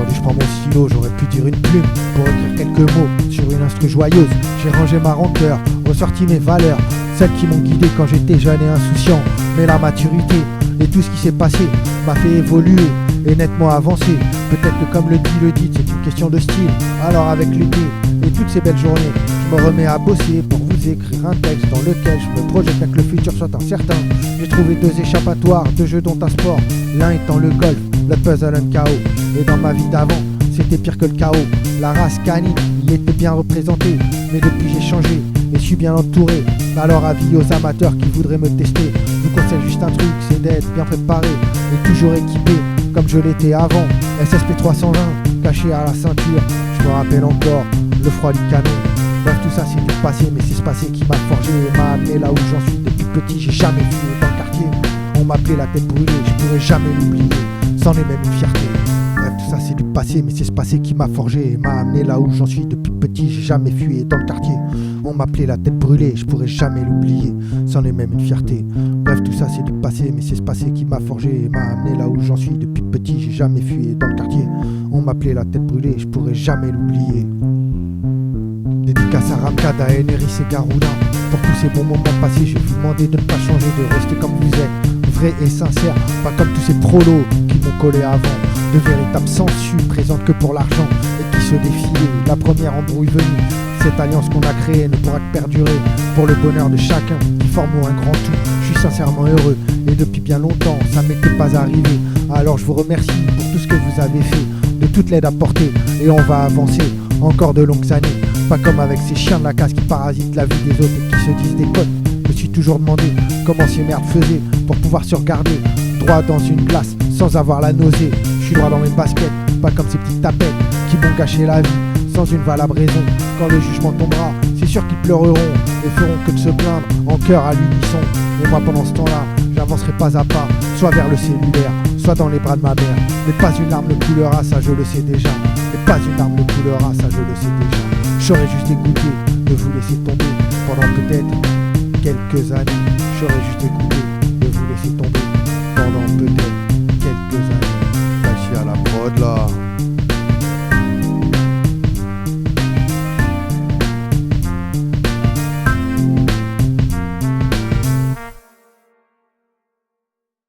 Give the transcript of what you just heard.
Attendez, je prends mon stylo, j'aurais pu dire une plume pour écrire quelques mots sur une instru joyeuse. J'ai rangé ma rancœur, ressorti mes valeurs, celles qui m'ont guidé quand j'étais jeune et insouciant. Mais la maturité et tout ce qui s'est passé m'a fait évoluer et nettement avancer. Peut-être que comme le dit, c'est une question de style. Alors avec l'été et toutes ces belles journées, je me remets à bosser pour vous écrire un texte dans lequel je me projette bien que le futur soit incertain. J'ai trouvé deux échappatoires, deux jeux dont un sport, l'un étant le golf, le puzzle and chaos. Et dans ma vie d'avant, c'était pire que le chaos. La race canine y était bien représentée, mais depuis j'ai changé et suis bien entouré. Alors avis aux amateurs qui voudraient me tester, je vous conseille juste un truc, c'est d'être bien préparé et toujours équipé comme je l'étais avant. SSP 320 caché à la ceinture, je me rappelle encore le froid du canon. Bref, tout ça c'est du passé, mais c'est ce passé qui m'a forgé et m'a amené là où j'en suis depuis petit. J'ai jamais fui dans le quartier, on m'appelait la tête brûlée, je pourrais jamais l'oublier, c'en est même une fierté. Bref, tout ça c'est du passé, mais c'est ce passé qui m'a forgé et m'a amené là où j'en suis depuis petit. J'ai jamais fui dans le quartier, on m'appelait la tête brûlée, je pourrais jamais l'oublier, c'en est même une fierté. Bref, tout ça c'est du passé, mais c'est ce passé qui m'a forgé et m'a amené là où j'en suis depuis petit. J'ai jamais fui dans le quartier, on m'appelait la tête brûlée, je pourrais jamais l'oublier. Dédicace à Ramkad, à Eneris et Garouda. Pour tous ces bons moments passés, je vais vous demander de ne pas changer, de rester comme vous êtes, vrai et sincère, pas comme tous ces prolos qui m'ont collé avant. De véritables sangsues, présentes que pour l'argent et qui se défiaient. La première embrouille venue, cette alliance qu'on a créée ne pourra que perdurer pour le bonheur de chacun qui forme un grand tout. Je suis sincèrement heureux et depuis bien longtemps ça m'était pas arrivé. Alors je vous remercie pour tout ce que vous avez fait, de toute l'aide apportée, et on va avancer encore de longues années. Pas comme avec ces chiens de la casse qui parasitent la vie des autres et qui se disent des potes. Je me suis toujours demandé comment ces merdes faisaient pour pouvoir se regarder droit dans une glace sans avoir la nausée. Je suis droit dans mes baskets, pas comme ces petites tapettes qui m'ont gâché la vie sans une valable raison. Quand le jugement tombera, c'est sûr qu'ils pleureront et feront que de se plaindre en chœur à l'unisson. Et moi pendant ce temps-là, j'avancerai pas à pas, soit vers le cellulaire, soit dans les bras de ma mère. Mais pas une larme ne coulera, ça je le sais déjà. Mais pas une larme ne coulera, ça je le sais déjà. J'aurais juste écouté de vous laisser tomber pendant peut-être quelques années. J'aurais juste écouté